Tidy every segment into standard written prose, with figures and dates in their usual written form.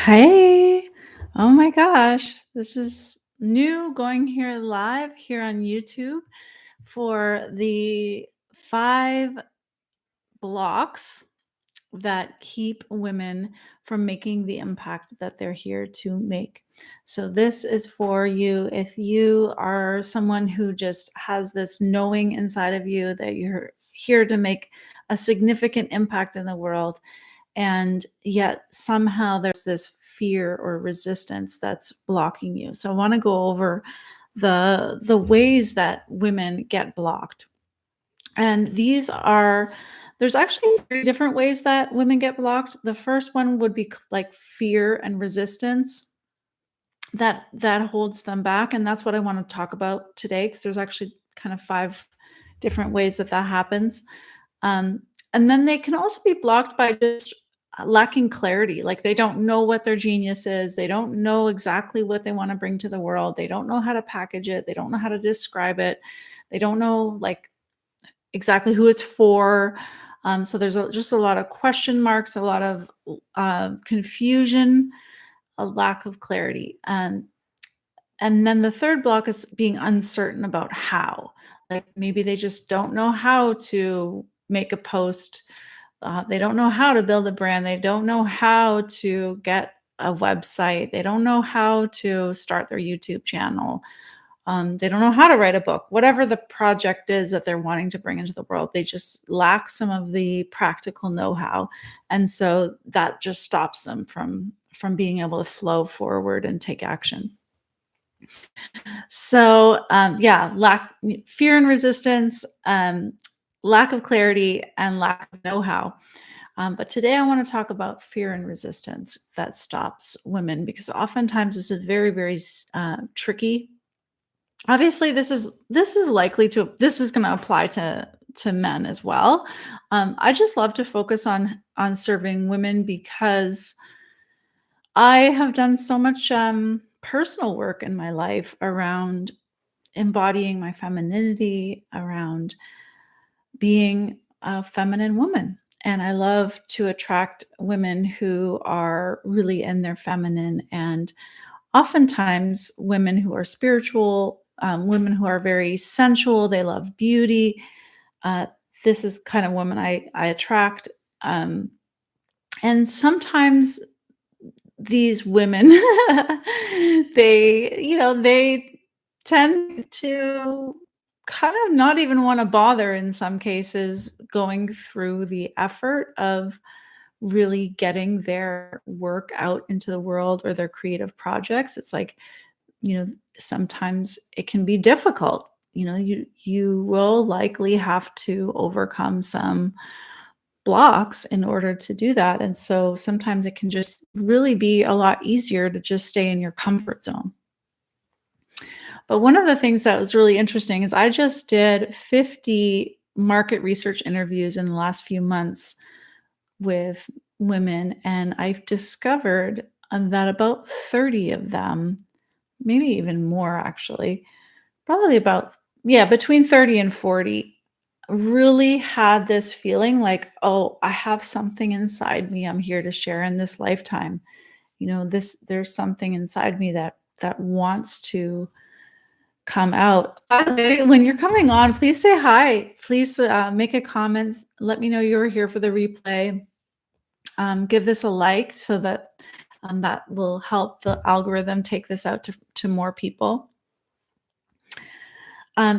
Hey, oh my gosh, this is new going here live here on YouTube for the 5 blocks that keep women from making the impact that they're here to make. So, this is for you if you are someone who just has this knowing inside of you that you're here to make a significant impact in the world, and yet somehow there's this fear or resistance that's blocking you. So I want to go over the ways that women get blocked. And these are there's actually 3 different ways that women get blocked. The first one would be like fear and resistance that holds them back, and that's what I want to talk about today because there's actually kind of 5 different ways that happens. um, and then they can also be blocked by just lacking clarity. Like they don't know what their genius is. They don't know exactly what they want to bring to the world. They don't know how to package it. They don't know how to describe it. They don't know like exactly who it's for. So there's just a lot of question marks, a lot of confusion, a lack of clarity. And then the third block is being uncertain about how. Like maybe they just don't know how to make a post. They don't know how to build a brand. They don't know how to get a website. They don't know how to start their YouTube channel. They don't know how to write a book. Whatever the project is that they're wanting to bring into the world, they just lack some of the practical know-how, and so that just stops them from being able to flow forward and take action. So, yeah, fear and resistance, lack of clarity, and lack of know-how. But today I want to talk about fear and resistance that stops women because oftentimes this is very, very tricky. Obviously, this is going to apply to men as well. I just love to focus on serving women because I have done so much personal work in my life around embodying my femininity, around being a feminine woman. And I love to attract women who are really in their feminine, and oftentimes women who are spiritual, women who are very sensual, they love beauty. Uh, this is kind of woman I attract. Um, and sometimes these women, they tend to kind of not even wanna bother in some cases going through the effort of really getting their work out into the world or their creative projects. It's like, sometimes it can be difficult. You will likely have to overcome some blocks in order to do that, and so sometimes it can just really be a lot easier to just stay in your comfort zone. But one of the things that was really interesting is I just did 50 market research interviews in the last few months with women, and I've discovered that about 30 of them, maybe even more actually, probably about, yeah, between 30 and 40, really had this feeling like, "Oh, I have something inside me I'm here to share in this lifetime." There's something inside me that wants to come out. By the way, when you're coming on, please say hi. Please, make a comment. Let me know you're here for the replay. Give this a like so that will help the algorithm take this out to more people.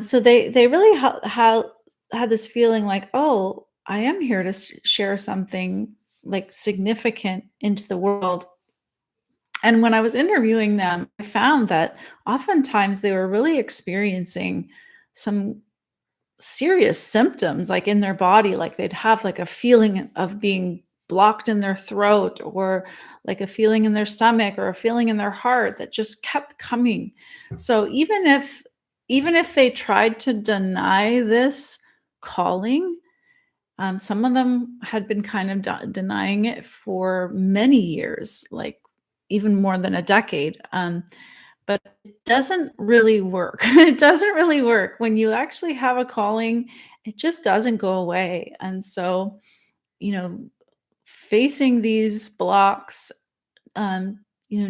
So they really had this feeling like, oh, I am here to share something like significant into the world. And when I was interviewing them, I found that oftentimes they were really experiencing some serious symptoms like in their body. Like they'd have like a feeling of being blocked in their throat, or like a feeling in their stomach, or a feeling in their heart that just kept coming. So even if they tried to deny this calling, some of them had been kind of denying it for many years, like even more than a decade. But it doesn't really work. It doesn't really work. When you actually have a calling, it just doesn't go away. And so, you know, facing these blocks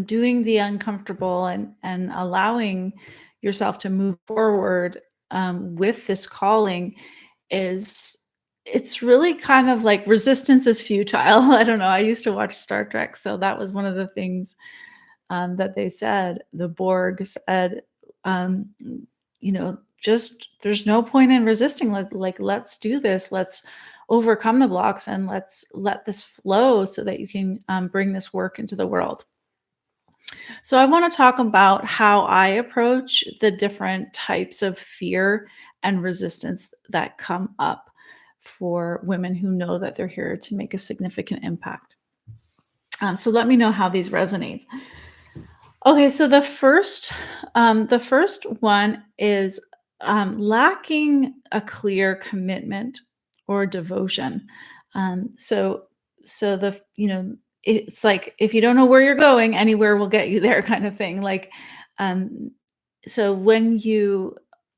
doing the uncomfortable and allowing yourself to move forward with this calling is it's really kind of like resistance is futile. I don't know. I used to watch Star Trek, so that was one of the things that they said. The Borg said, um, just there's no point in resisting. Like let's do this. Let's overcome the blocks and let's let this flow so that you can bring this work into the world. So I want to talk about how I approach the different types of fear and resistance that come up for women who know that they're here to make a significant impact. So let me know how these resonate. Okay, so the first one is lacking a clear commitment or devotion. So, it's like if you don't know where you're going, anywhere will get you there, kind of thing. Like, um, so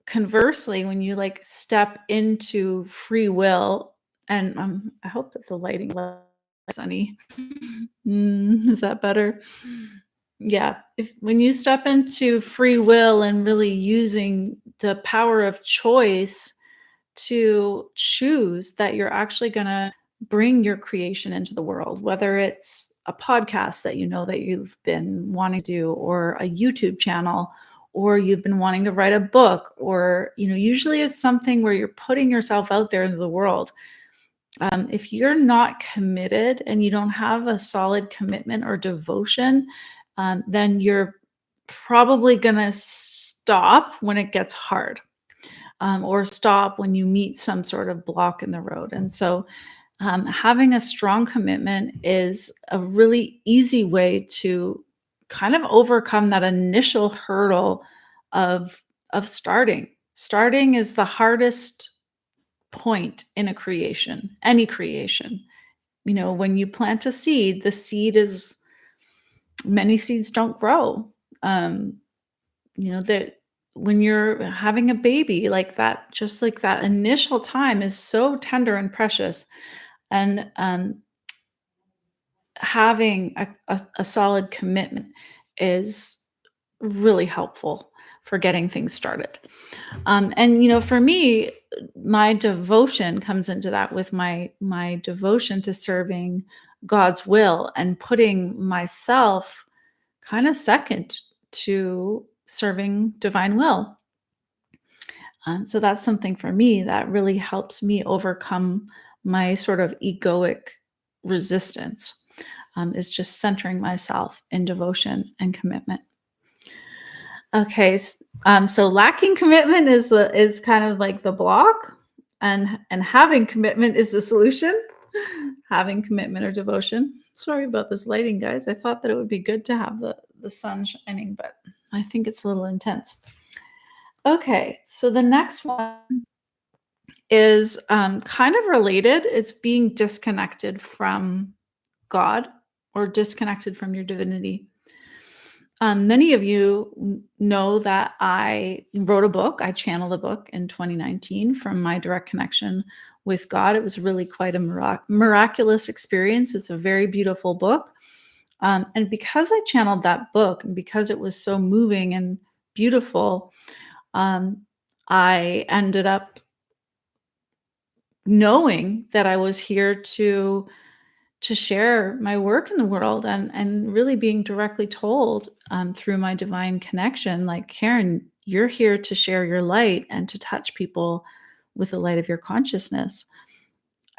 conversely, when you like step into free will, and I hope that the lighting is sunny. Is that better? Yeah, if when you step into free will and really using the power of choice to choose that you're actually gonna bring your creation into the world, whether it's a podcast that you know that you've been wanting to do, or a YouTube channel, or you've been wanting to write a book, or usually it's something where you're putting yourself out there into the world. If you're not committed and you don't have a solid commitment or devotion, then you're probably going to stop when it gets hard, or stop when you meet some sort of block in the road. And so, having a strong commitment is a really easy way to kind of overcome that initial hurdle of starting. Starting is the hardest point in a creation, any creation. When you plant a seed, the seed is many seeds don't grow. That when you're having a baby, like that, just like that initial time is so tender and precious. And having a solid commitment is really helpful for getting things started. And for me, my devotion comes into that with my devotion to serving God's will and putting myself kind of second to serving divine will. So that's something for me that really helps me overcome my sort of egoic resistance, is just centering myself in devotion and commitment. Okay, so lacking commitment is kind of like the block, and having commitment is the solution. Having commitment or devotion. Sorry about this lighting, guys. I thought that it would be good to have the sun shining, but I think it's a little intense. Okay, so the next one is kind of related. It's being disconnected from God or disconnected from your divinity. Many of you know that I wrote a book. I channeled a book in 2019 from my direct connection with God. It was really quite a miraculous experience. It's a very beautiful book. And because I channeled that book and because it was so moving and beautiful, I ended up knowing that I was here to share my work in the world, and really being directly told through my divine connection, like, Karen, you're here to share your light and to touch people with the light of your consciousness.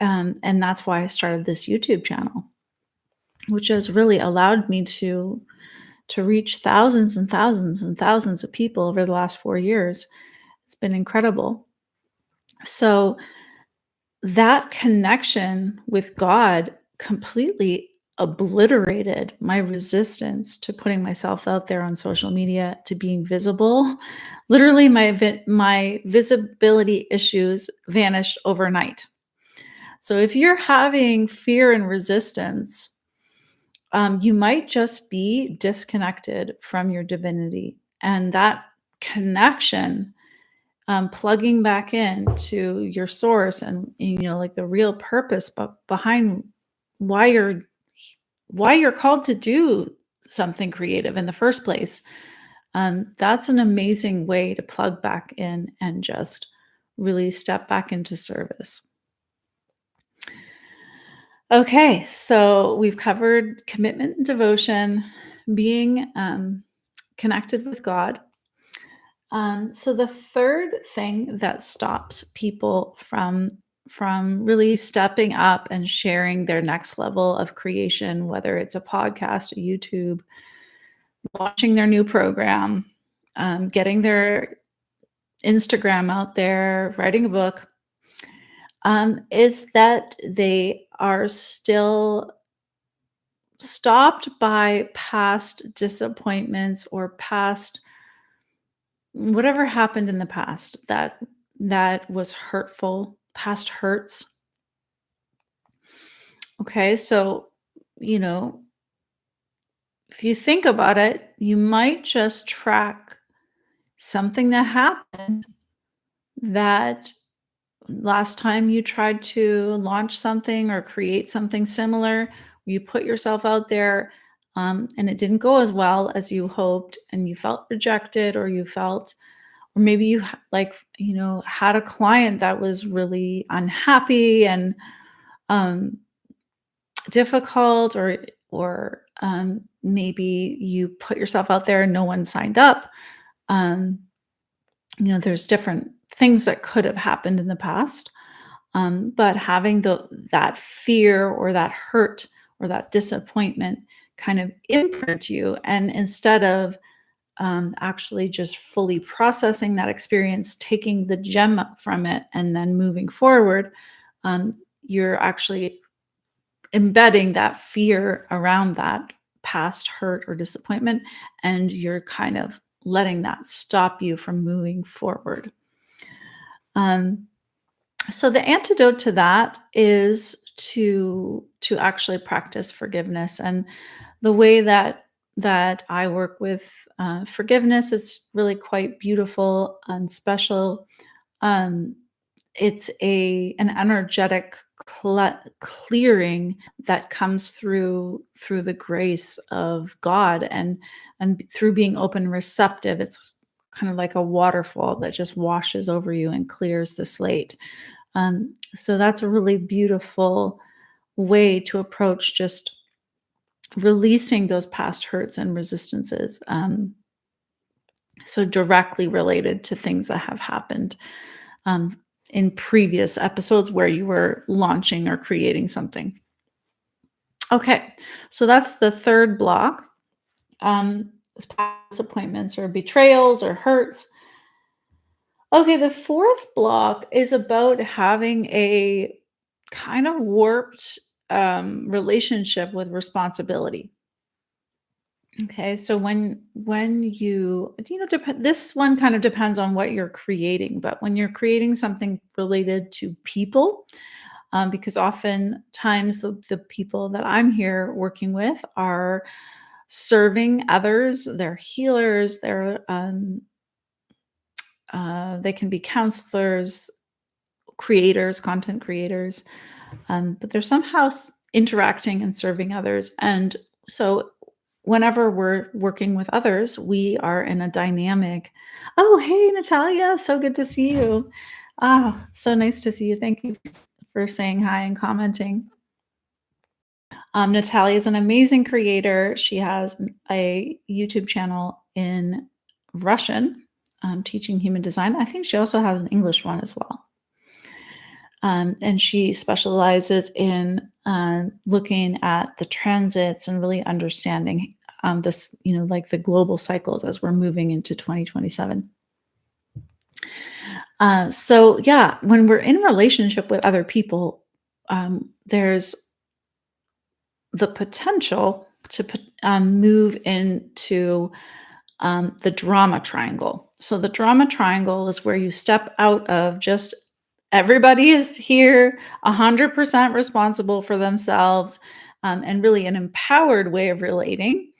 And that's why I started this YouTube channel, which has really allowed me to reach thousands and thousands and thousands of people over the last 4 years. It's been incredible. So that connection with God completely obliterated my resistance to putting myself out there on social media, to being visible. Literally, my visibility issues vanished overnight. So if you're having fear and resistance, you might just be disconnected from your divinity, and that connection, plugging back into your source and like the real purpose, but behind why you're called to do something creative in the first place, that's an amazing way to plug back in and just really step back into service. Okay, so we've covered commitment and devotion, being connected with God. So the third thing that stops people from really stepping up and sharing their next level of creation, whether it's a podcast, a YouTube, launching their new program, getting their Instagram out there, writing a book, is that they are still stopped by past disappointments or past whatever happened in the past that was hurtful, past hurts. Okay, so you know, if you think about it, you might just track something that happened that last time you tried to launch something or create something similar, you put yourself out there, and it didn't go as well as you hoped, and you felt rejected, or you felt, or maybe you had a client that was really unhappy and um, difficult, or maybe you put yourself out there and no one signed up. Um, there's different things that could have happened in the past. But having that fear or that hurt or that disappointment kind of imprint you, and instead of actually just fully processing that experience, taking the gem from it, and then moving forward, you're actually embedding that fear around that past hurt or disappointment, and you're kind of letting that stop you from moving forward. Um, so the antidote to that is to actually practice forgiveness, and the way that I work with forgiveness is really quite beautiful and special. Um, it's an energetic clearing that comes through the grace of God, and through being open and receptive. It's kind of like a waterfall that just washes over you and clears the slate. So that's a really beautiful way to approach just releasing those past hurts and resistances. So directly related to things that have happened um, in previous episodes where you were launching or creating something. Okay, so that's the third block. Past disappointments or betrayals or hurts. Okay, the fourth block is about having a kind of warped relationship with responsibility. Okay, so when this one kind of depends on what you're creating, but when you're creating something related to people, because oftentimes the people that I'm here working with are serving others, they're healers, they can be counselors, creators, content creators, but they're somehow interacting and serving others. And so whenever we're working with others, we are in a dynamic. Oh, hey, Natalia, so good to see you. Ah, so nice to see you. Thank you for saying hi and commenting. Natalia is an amazing creator. She has a YouTube channel in Russian, teaching human design. I think she also has an English one as well. And she specializes in looking at the transits and really understanding this, like the global cycles as we're moving into 2027. So yeah, when we're in a relationship with other people, there's the potential to move into the drama triangle. So the drama triangle is where you step out of just everybody is here 100% responsible for themselves, and really an empowered way of relating.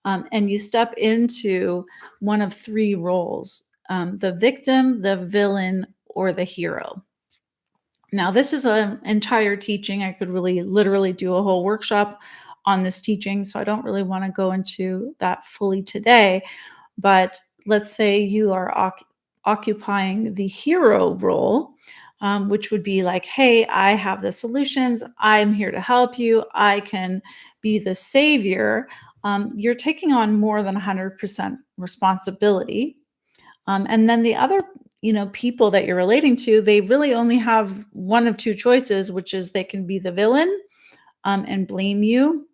And you step into one of three roles: the victim, the villain, or the hero. Now, this is an entire teaching. I could really literally do a whole workshop on this teaching, so I don't really want to go into that fully today. But let's say you are occupying the hero role, which would be like, hey, I have the solutions. I'm here to help you. I can be the savior. You're taking on more than 100% responsibility. And then the other, people that you're relating to, they really only have one of two choices, which is they can be the villain, and blame you,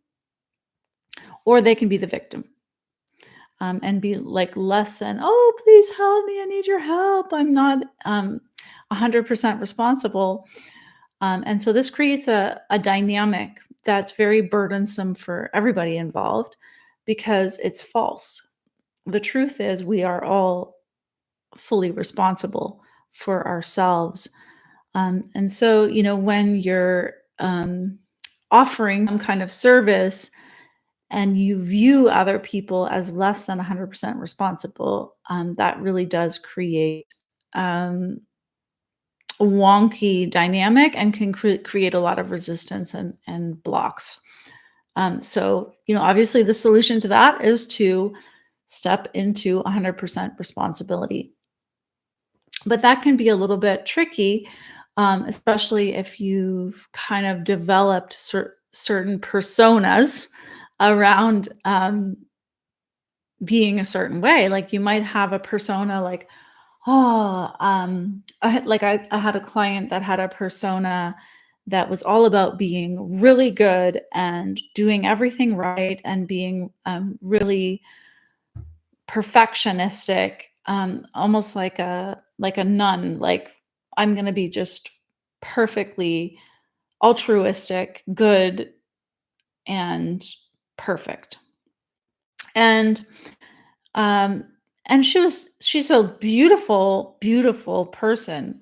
or they can be the victim, and be like less than, oh, please help me. I need your help. I'm not 100% responsible. And so this creates a dynamic that's very burdensome for everybody involved because it's false. The truth is, we are all fully responsible for ourselves. And so, when you're offering some kind of service and you view other people as less than 100% responsible, that really does create a wonky dynamic and can create a lot of resistance and blocks. So, obviously the solution to that is to step into 100% responsibility. But that can be a little bit tricky, especially if you've kind of developed certain personas around being a certain way. Like you might have a persona like, oh, I had a client that had a persona that was all about being really good and doing everything right and being really perfectionistic, almost like a nun. Like I'm going to be just perfectly altruistic, good, and perfect. And um, and she's a beautiful, beautiful person,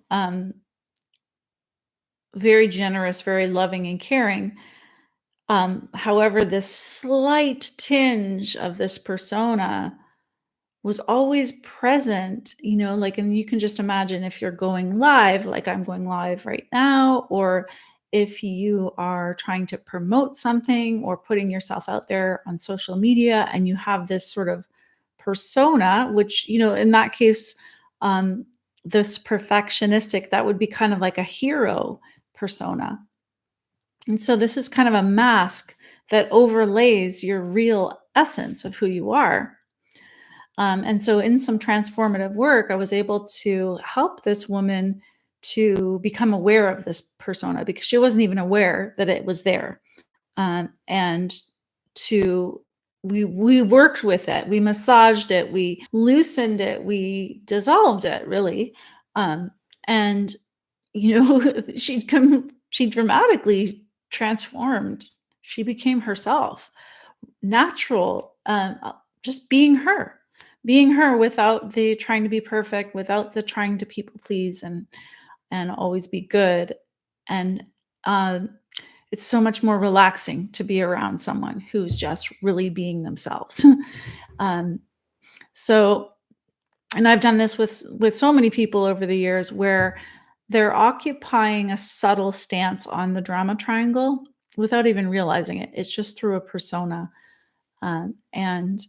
very generous, very loving and caring. However, this slight tinge of this persona was always present, like, and you can just imagine if you're going live, like I'm going live right now, or if you are trying to promote something or putting yourself out there on social media and you have this sort of persona, which, in that case, um, this perfectionistic, that would be kind of like a hero persona. And so this is kind of a mask that overlays your real essence of who you are. And so in some transformative work, I was able to help this woman to become aware of this persona because she wasn't even aware that it was there. And to we worked with it, we massaged it, we loosened it, we dissolved it really. And she dramatically transformed. She became herself, natural, just being her without the trying to be perfect, without the trying to people please and always be good. And it's so much more relaxing to be around someone who's just really being themselves. um, so, and I've done this with so many people over the years where they're occupying a subtle stance on the drama triangle without even realizing it. It's just through a persona. Um, and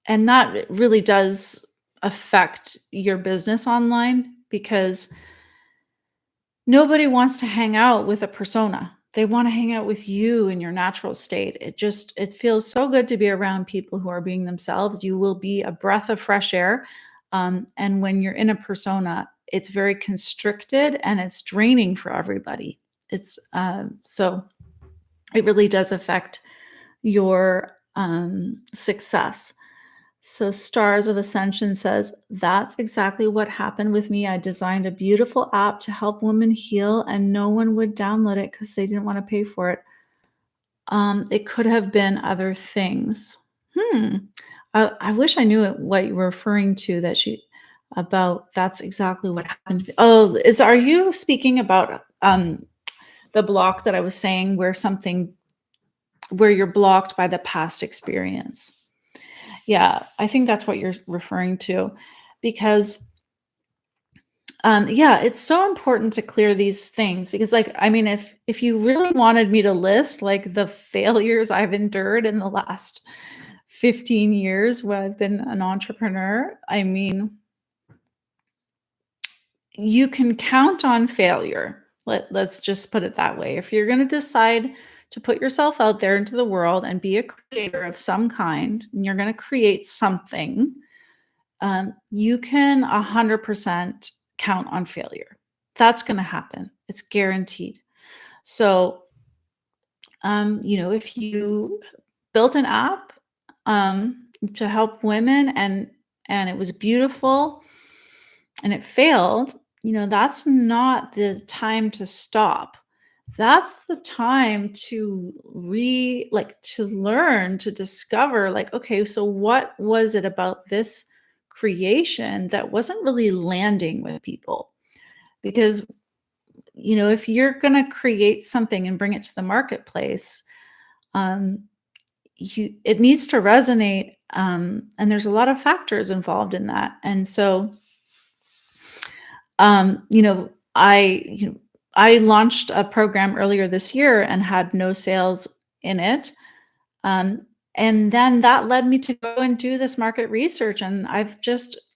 and that really does affect your business online because nobody wants to hang out with a persona. They want to hang out with you in your natural state. It feels so good to be around people who are being themselves. You will be a breath of fresh air. And when you're in a persona, it's very constricted and it's draining for everybody. It's so it really does affect your success. So Stars of Ascension says, that's exactly what happened with me. I designed a beautiful app to help women heal and no one would download it because they didn't want to pay for it. It could have been other things. I wish I knew what you were referring to about that's exactly what happened. Oh, are you speaking about the block that I was saying where you're blocked by the past experience? Yeah, I think that's what you're referring to because Yeah, it's so important to clear these things because, like, I mean, if you really wanted me to list like the failures I've endured in the last 15 years where I've been an entrepreneur, I mean, you can count on failure. Let's just put it that way. If you're going to decide to put yourself out there into the world and be a creator of some kind, and you're going to create something, you can 100% count on failure. That's going to happen. It's guaranteed. So, if you built an app to help women and it was beautiful and it failed, that's not the time to stop. That's the time to to learn, to discover, like, okay, so what was it about this creation that wasn't really landing with people? Because, if you're going to create something and bring it to the marketplace, um, it needs to resonate. And there's a lot of factors involved in that. And so, um, you know, I you know, I launched a program earlier this year and had no sales in it. Um, and then that led me to go and do this market research, and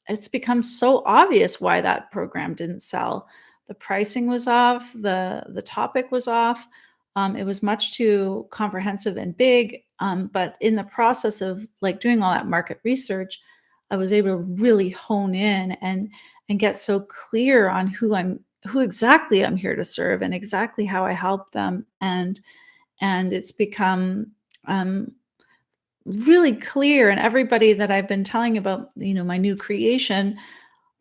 it's become so obvious why that program didn't sell. The pricing was off, the topic was off. It was much too comprehensive and big. But in the process of like doing all that market research, I was able to really hone in and get so clear on who exactly I'm here to serve and exactly how I help them. And it's become um, really clear. And everybody that I've been telling about, my new creation,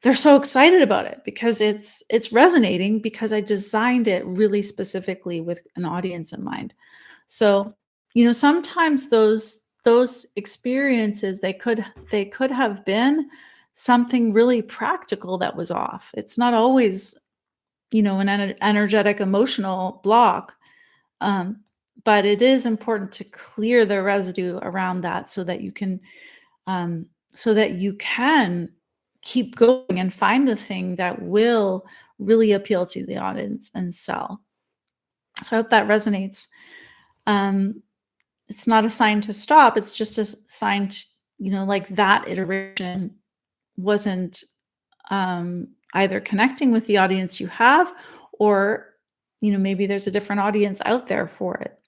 they're so excited about it because it's resonating because I designed it really specifically with an audience in mind. So, sometimes those experiences, they could have been something really practical that was off. It's not always, an energetic emotional block. Um, but it is important to clear the residue around that so that you can keep going and find the thing that will really appeal to the audience and sell. So I hope that resonates. Um, it's not a sign to stop. It's just a sign to, like that iteration wasn't either connecting with the audience you have, or, maybe there's a different audience out there for it,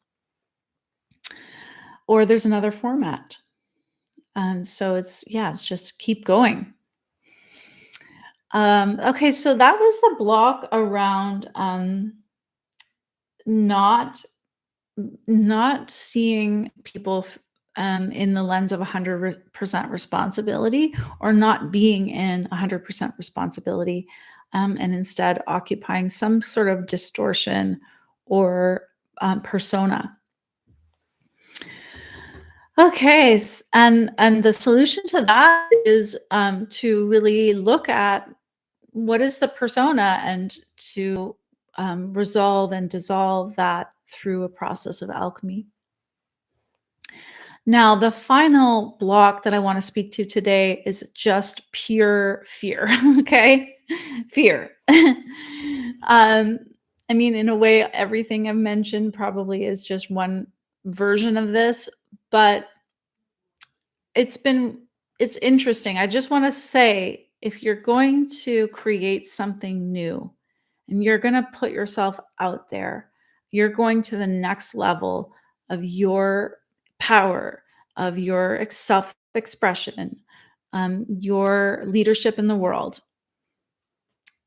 or there's another format. So it's just keep going. Okay, so that was the block around not not seeing people in the lens of 100% responsibility, or not being in 100% responsibility, and instead occupying some sort of distortion or persona. Okay, and the solution to that is to really look at what is the persona, and to resolve and dissolve that through a process of alchemy. Now, the final block that I want to speak to today is just pure fear. Okay, fear. um, I mean, in a way, everything I've mentioned probably is just one version of this, but it's been it's interesting. I just want to say, if you're going to create something new and you're going to put yourself out there, you're going to the next level of your power, of your self-expression, your leadership in the world.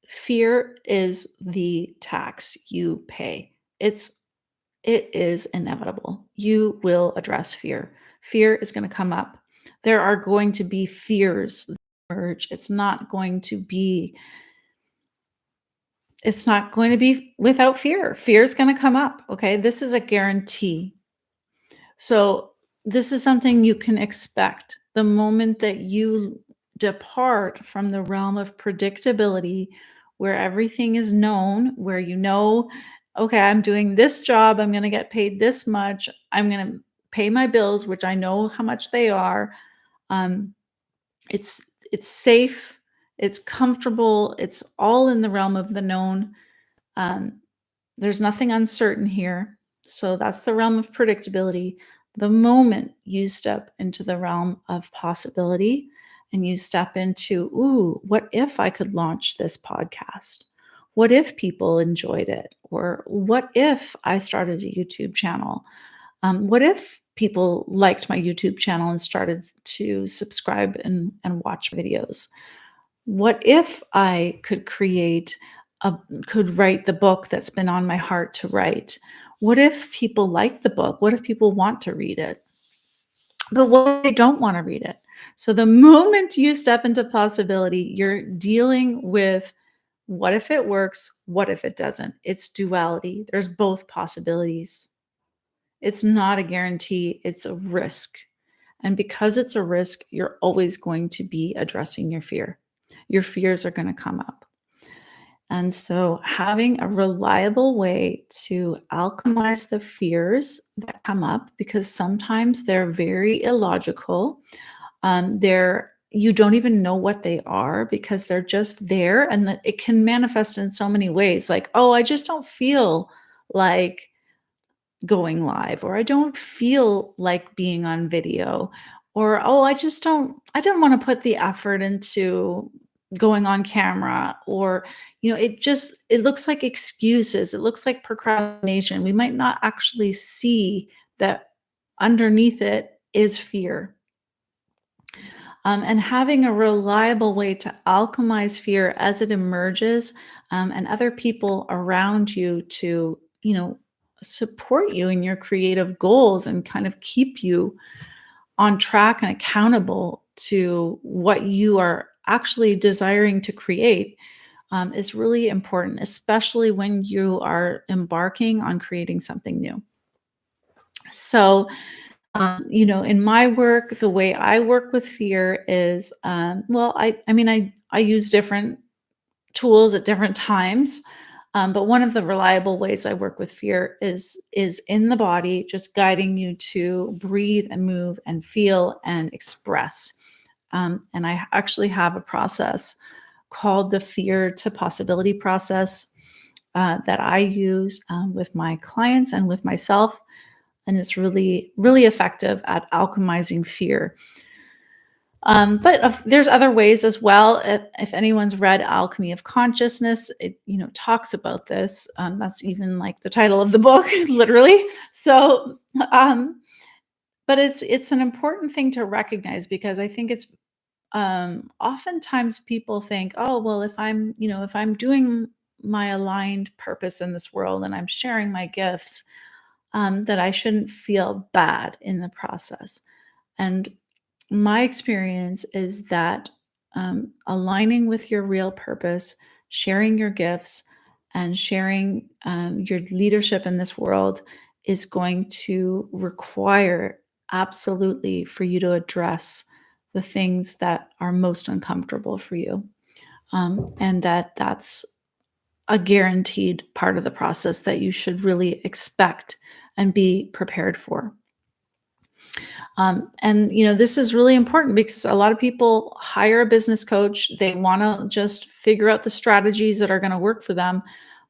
Fear is the tax you pay. It is inevitable. You will address fear. Fear is going to come up. There are going to be fears that emerge. It's not going to be without fear. Fear is going to come up. Okay. This is a guarantee. So this is something you can expect. The moment that you depart from the realm of predictability, where everything is known, where okay, I'm doing this job, I'm going to get paid this much, I'm going to pay my bills, which I know how much they are. Um, it's safe, It's comfortable. It's all in the realm of the known. Um, there's nothing uncertain here. So that's the realm of predictability. The moment you step into the realm of possibility and you step into, ooh, what if I could launch this podcast? What if people enjoyed it? Or what if I started a YouTube channel? What if people liked my YouTube channel and started to subscribe and watch videos? What if I could write the book that's been on my heart to write? What if people like the book? What if people want to read it? But what if they don't want to read it? So the moment you step into possibility, you're dealing with what if it works? What if it doesn't? It's duality. There's both possibilities. It's not a guarantee, it's a risk. And because it's a risk, you're always going to be addressing your fear. Your fears are going to come up. And so, having a reliable way to alchemize the fears that come up, because sometimes they're very illogical. You don't even know what they are because they're just there, and that it can manifest in so many ways. Like, oh, I just don't feel like going live, or I don't feel like being on video, or oh, I don't want to put the effort into going on camera, or it looks like excuses, it looks like procrastination. We might not actually see that underneath it is fear. And having a reliable way to alchemize fear as it emerges, and other people around you to, support you in your creative goals and kind of keep you on track and accountable to what you are actually desiring to create, is really important, especially when you are embarking on creating something new. So, in my work, the way I work with fear is, well, I use different tools at different times, but one of the reliable ways I work with fear is in the body, just guiding you to breathe and move and feel and express. And I actually have a process called the fear to possibility process, that I use, with my clients and with myself, and it's really, really effective at alchemizing fear. But there's other ways as well. If anyone's read Alchemy of Consciousness, it talks about this. That's even like the title of the book, literally. So, but it's an important thing to recognize, because I think it's, oftentimes people think, oh well, if I'm doing my aligned purpose in this world and I'm sharing my gifts, that I shouldn't feel bad in the process. And my experience is that, aligning with your real purpose, sharing your gifts, and sharing, your leadership in this world is going to require, absolutely, for you to address the things that are most uncomfortable for you. And that's a guaranteed part of the process that you should really expect and be prepared for. And this is really important because a lot of people hire a business coach. They want to just figure out the strategies that are going to work for them,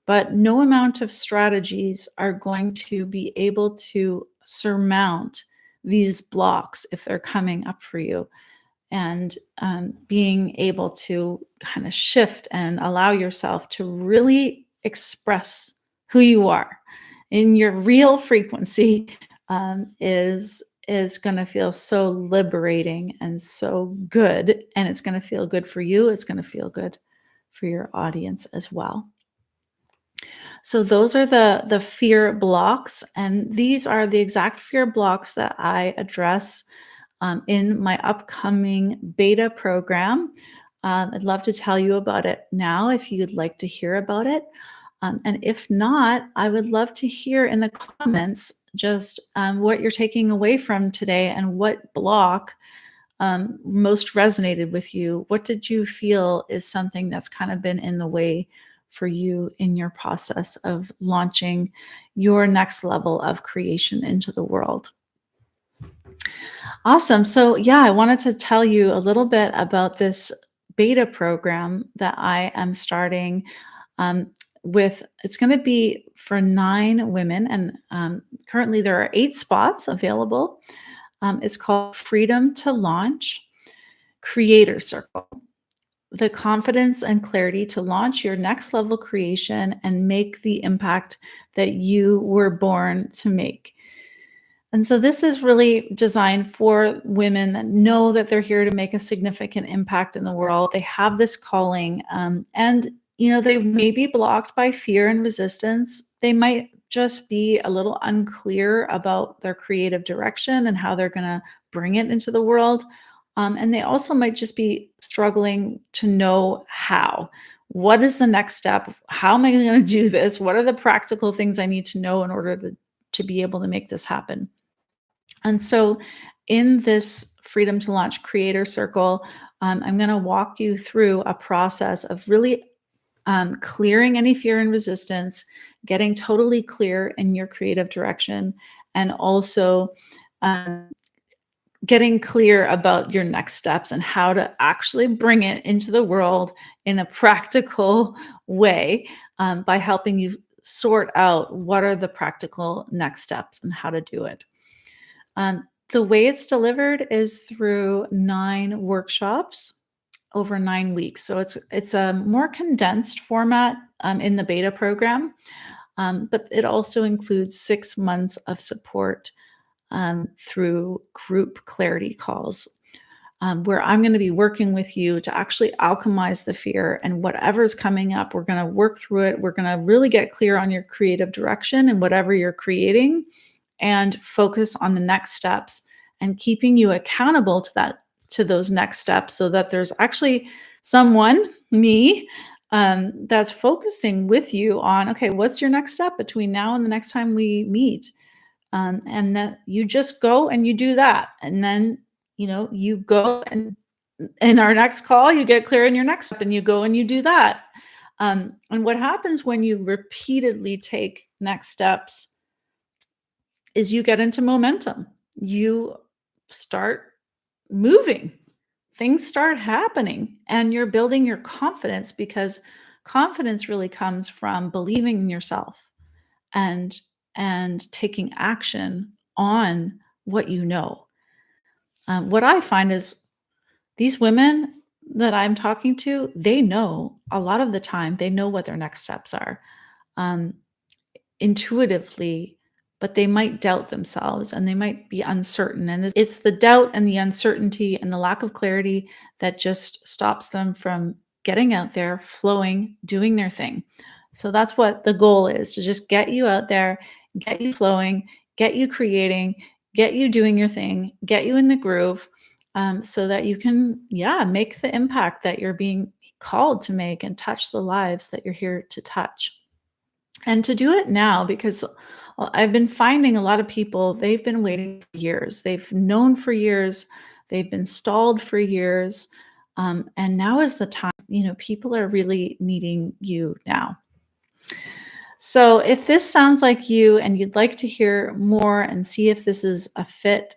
but no amount of strategies are going to be able to surmount these blocks if they're coming up for you. And being able to kind of shift and allow yourself to really express who you are in your real frequency, is going to feel so liberating and so good. And it's going to feel good for you. It's going to feel good for your audience as well. So those are the fear blocks, and these are the exact fear blocks that I address, in my upcoming beta program. I'd love to tell you about it now if you'd like to hear about it. And if not, I would love to hear in the comments just, what you're taking away from today and what block, most resonated with you. What did you feel is something that's kind of been in the way for you in your process of launching your next level of creation into the world? Awesome. So, yeah, I wanted to tell you a little bit about this beta program that I am starting um, with. It's going to be for 9 women, and currently there are 8 spots available. It's called Freedom to Launch Creator Circle. The confidence and clarity to launch your next level creation and make the impact that you were born to make. And so this is really designed for women that know that they're here to make a significant impact in the world. They have this calling, and they may be blocked by fear and resistance. They might just be a little unclear about their creative direction and how they're going to bring it into the world. And they also might just be struggling to know how. What is the next step? How am I going to do this? What are the practical things I need to know in order to be able to make this happen? And so, in this Freedom to Launch Creator Circle, I'm going to walk you through a process of really clearing any fear and resistance, getting totally clear in your creative direction, and also um, getting clear about your next steps and how to actually bring it into the world in a practical way, by helping you sort out what are the practical next steps and how to do it. The way it's delivered is through 9 workshops over 9 weeks. So it's a more condensed format in the beta program, but it also includes 6 months of support through group clarity calls, where I'm going to be working with you to actually alchemize the fear, and whatever's coming up, we're going to work through it. We're going to really get clear on your creative direction and whatever you're creating, and focus on the next steps and keeping you accountable to those next steps, so that there's actually someone, me, that's focusing with you on, okay, what's your next step between now and the next time we meet? And that you just go and you do that. And then, you go, and in our next call, you get clear in your next step and you go and you do that. And what happens when you repeatedly take next steps is you get into momentum. You start moving. Things start happening, and you're building your confidence, because confidence really comes from believing in yourself and taking action on what you know. What I find is these women that I'm talking to, they know a lot of the time, they know what their next steps are. Um, Intuitively, but they might doubt themselves and they might be uncertain. And it's the doubt and the uncertainty and the lack of clarity that just stops them from getting out there, flowing, doing their thing. So that's what the goal is, to just get you out there, get you flowing, get you creating, get you doing your thing, get you in the groove, so that you can, make the impact that you're being called to make and touch the lives that you're here to touch. And to do it now, because I've been finding a lot of people, they've been waiting for years. They've known for years. They've been stalled for years. And now is the time. People are really needing you now. So if this sounds like you and you'd like to hear more and see if this is a fit,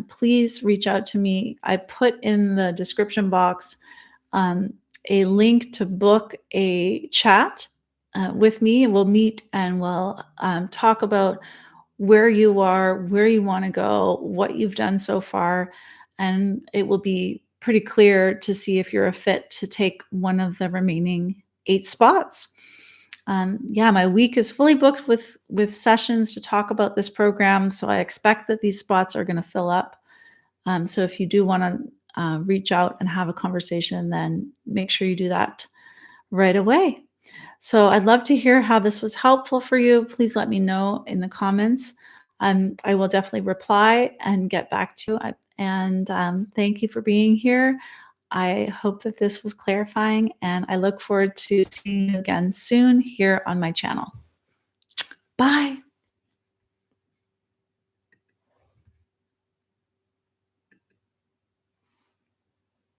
please reach out to me. I put in the description box a link to book a chat with me. We'll meet and we'll talk about where you are, where you want to go, what you've done so far. And it will be pretty clear to see if you're a fit to take one of the remaining 8 spots. My week is fully booked with sessions to talk about this program. So I expect that these spots are going to fill up. So if you do want to reach out and have a conversation, then make sure you do that right away. So I'd love to hear how this was helpful for you. Please let me know in the comments. I will definitely reply and get back to you. And thank you for being here. I hope that this was clarifying, and I look forward to seeing you again soon here on my channel.